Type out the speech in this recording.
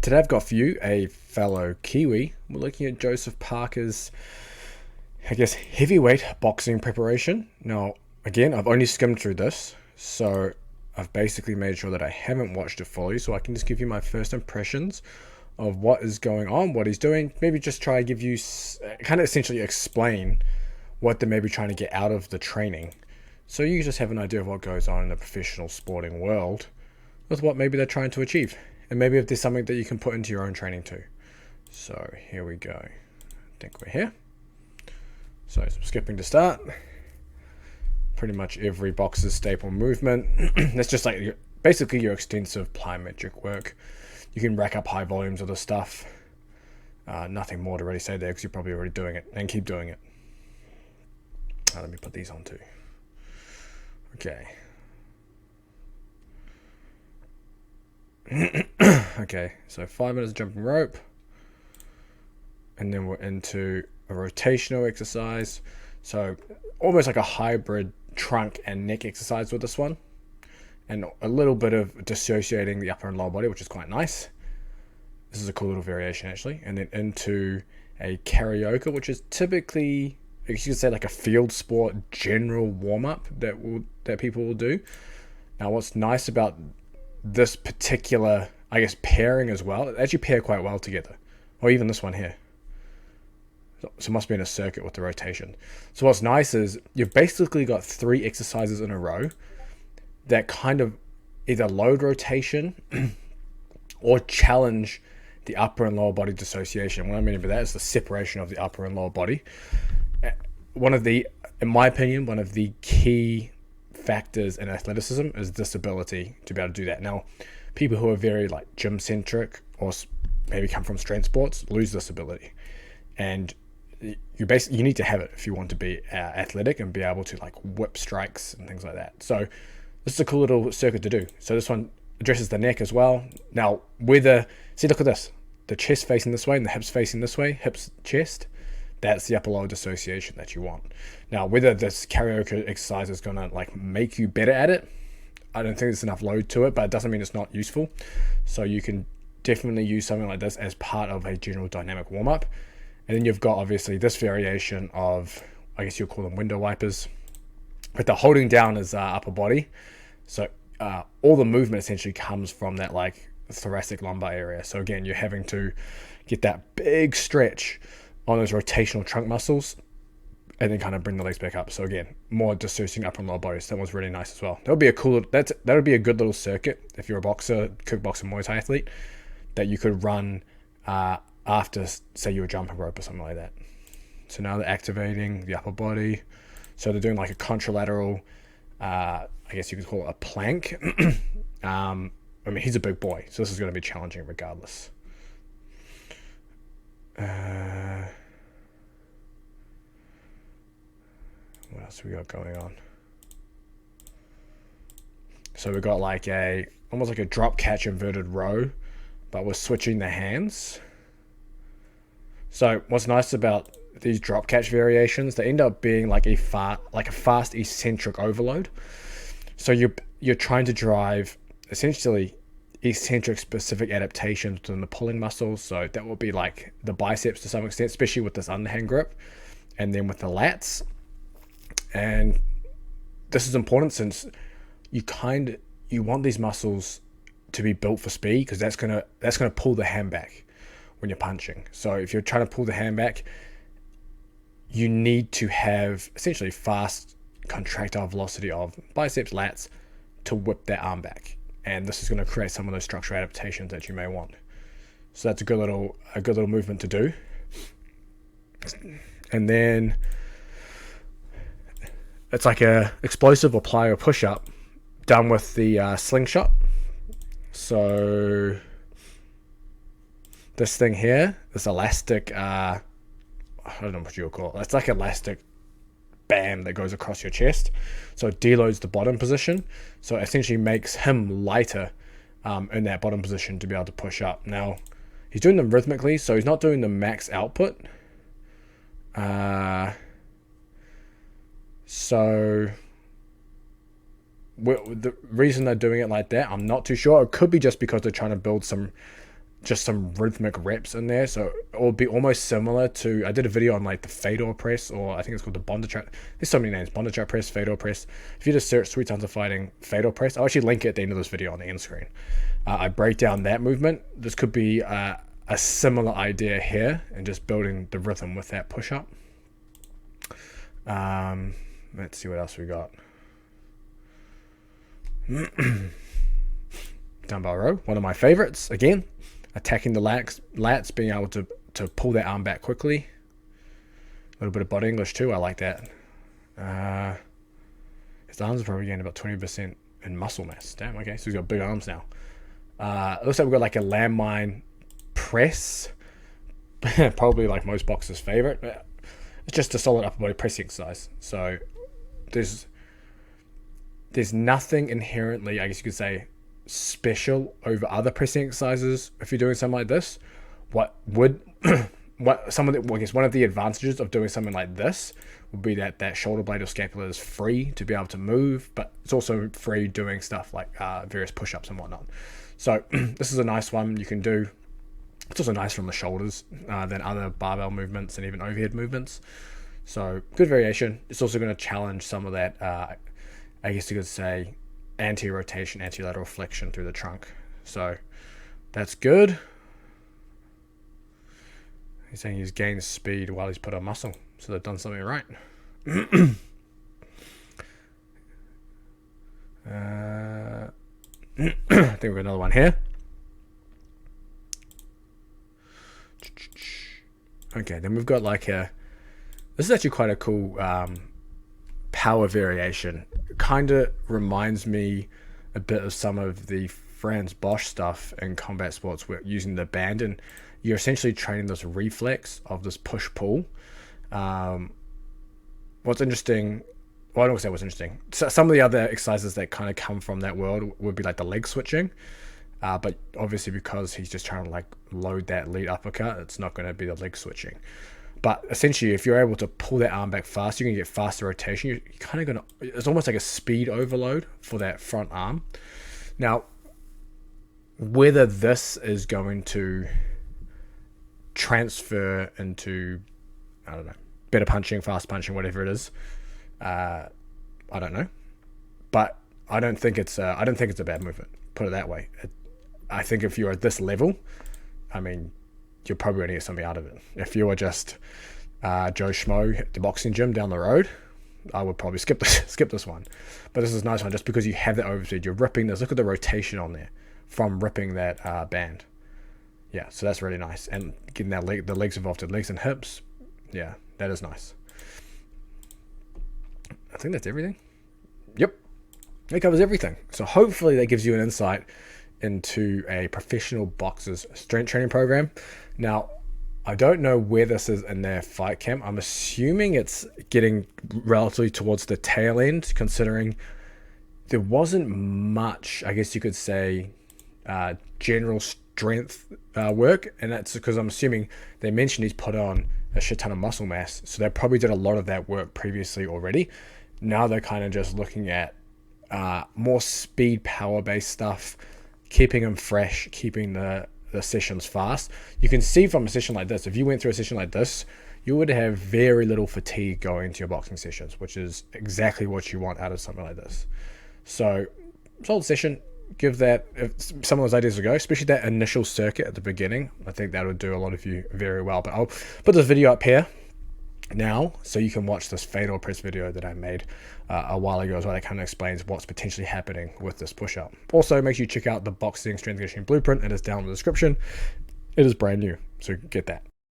Today I've got for you a fellow Kiwi. We're looking at Joseph Parker's, heavyweight boxing preparation. Now, again, I've only skimmed through this, so I've basically made sure that I haven't watched it fully, so I can just give you my first impressions of what is going on, what he's doing. Maybe just try to give you, kind of essentially explain what they're maybe trying to get out of the training. So you just have an idea of what goes on in the professional sporting world with what maybe they're trying to achieve. And maybe if there's something that you can put into your own training too. So here we go. I think we're here. So skipping to start. Pretty much every boxer's staple movement. That's just like basically your extensive plyometric work. You can rack up high volumes of the stuff. Nothing more to really say there because you're probably already doing it. And keep doing it. Let me put these on too. Okay. Okay, so 5 minutes of jumping rope, and then we're into a rotational exercise, so almost like a hybrid trunk and neck exercise with this one, and a little bit of dissociating the upper and lower body, which is quite nice. This is a cool little variation actually. And then into a karaoke, which is typically, you could say, like a field sport general warm-up that people will do. Now what's nice about this particular, pairing as well, it actually pair quite well together. Or even this one here. So it must be in a circuit with the rotation. So what's nice is you've basically got 3 exercises in a row that kind of either load rotation or challenge the upper and lower body dissociation. What I mean by that is the separation of the upper and lower body. In my opinion, one of the key factors in athleticism is this ability to be able to do that. Now, people who are very like gym centric or maybe come from strength sports lose this ability, and you need to have it if you want to be athletic and be able to like whip strikes and things like that. So this is a cool little circuit to do. So this one addresses the neck as well. Now, look at this, the chest facing this way and the hips facing this way, hips, chest. That's the upper lower dissociation that you want. Now, whether this karaoke exercise is going to like make you better at it, I don't think there's enough load to it, but it doesn't mean it's not useful. So you can definitely use something like this as part of a general dynamic warm-up. And then you've got obviously this variation of, I guess you'll call them window wipers, but the holding down is upper body. So all the movement essentially comes from that like thoracic lumbar area. So again, you're having to get that big stretch on those rotational trunk muscles and then kind of bring the legs back up. So again, more dissociating upper and lower bodies. That was really nice as well. That would be a good little circuit if you're a boxer, kickboxer, Muay Thai athlete, that you could run after, say, you were jumping rope or something like that. So now they're activating the upper body. So they're doing like a contralateral, I guess you could call it a plank. He's a big boy, so this is going to be challenging regardless. What else we got going on? So we got like almost like a drop catch inverted row, but we're switching the hands. So what's nice about these drop catch variations, they end up being like a fast eccentric overload. So you're trying to drive essentially eccentric specific adaptations within the pulling muscles. So that will be like the biceps to some extent, especially with this underhand grip, and then with the lats. And this is important since you want these muscles to be built for speed, because that's gonna pull the hand back when you're punching. So if you're trying to pull the hand back, you need to have essentially fast contractile velocity of biceps, lats to whip that arm back. And this is going to create some of those structural adaptations that you may want. So that's a good little movement to do. And then it's like a explosive or plyo push-up done with the slingshot. So this thing here, this elastic, I don't know what you'll call it. It's like elastic band that goes across your chest. So it deloads the bottom position. So it essentially makes him lighter in that bottom position to be able to push up. Now, he's doing them rhythmically, so he's not doing the max output. So the reason they're doing it like that, I'm not too sure. It could be just because they're trying to build some just some rhythmic reps in there. So it will be almost similar to, I did a video on like the Fedor press, or I think it's called the Bonderchat. There's so many names, Bonderchat press, Fedor press. If you just search Sweet Tons of Fighting Fedor press, I'll actually link it at the end of this video on the end screen. I break down that movement. This could be a similar idea here, and just building the rhythm with that push up. Let's see what else we got. Dumbbell row, one of my favorites. Again, attacking the lats, being able to pull that arm back quickly. A little bit of body English too, I like that. His arms are probably gained about 20% in muscle mass. Damn, okay, so he's got big arms now. It looks like we've got like a landmine press. Probably like most boxers' favorite. It's just a solid upper body pressing exercise. So there's nothing inherently, I guess you could say, special over other pressing exercises if you're doing something like this. One of the advantages of doing something like this would be that shoulder blade or scapula is free to be able to move, but it's also free doing stuff like various push-ups and whatnot. So this is a nice one you can do. It's also nice from the shoulders than other barbell movements and even overhead movements. So good variation. It's also going to challenge some of that, I guess you could say, anti-rotation, anti-lateral flexion through the trunk. So that's good. He's saying he's gained speed while he's put on muscle. So they've done something right. I think we've got another one here. Okay, then we've got like this is actually quite a cool power variation. Kind of reminds me a bit of some of the Franz Bosch stuff in combat sports where using the band, and you're essentially training this reflex of this push-pull. What's interesting, well, I don't want to say what's interesting. So some of the other exercises that kind of come from that world would be like the leg switching. But obviously because he's just trying to like load that lead uppercut, it's not going to be the leg switching. But essentially, if you're able to pull that arm back fast, you're going to get faster rotation. You're kind of going to, it's almost like a speed overload for that front arm. Now, whether this is going to transfer into, I don't know, better punching, fast punching, whatever it is, I don't know. But I don't think it's a bad movement. Put it that way. I think if you're at this level, I mean, you're probably going to get something out of it. If you were just Joe Schmo at the boxing gym down the road, I would probably skip this one. But this is a nice one just because you have that overspeed. You're ripping this. Look at the rotation on there from ripping that band. Yeah, so that's really nice. And getting that the legs involved, legs and hips. Yeah, that is nice. I think that's everything. Yep, that covers everything. So hopefully that gives you an insight into a professional boxer's strength training program. Now, I don't know where this is in their fight camp. I'm assuming it's getting relatively towards the tail end, considering there wasn't much, I guess you could say, general strength work. And that's because I'm assuming they mentioned he's put on a shit ton of muscle mass. So they probably did a lot of that work previously already. Now they're kind of just looking at more speed, power-based stuff, keeping them fresh, keeping the sessions fast. You can see from a session like this, if you went through a session like this, you would have very little fatigue going into your boxing sessions, which is exactly what you want out of something like this. So, solid session. Give that some of those ideas a go, especially that initial circuit at the beginning. I think that would do a lot of you very well. But I'll put this video up here now so you can watch this Fedor press video that I made a while ago as well. That kind of explains what's potentially happening with this push-up. Also, make sure you check out the boxing strength conditioning blueprint. It is down in the description. It is brand new, so get that.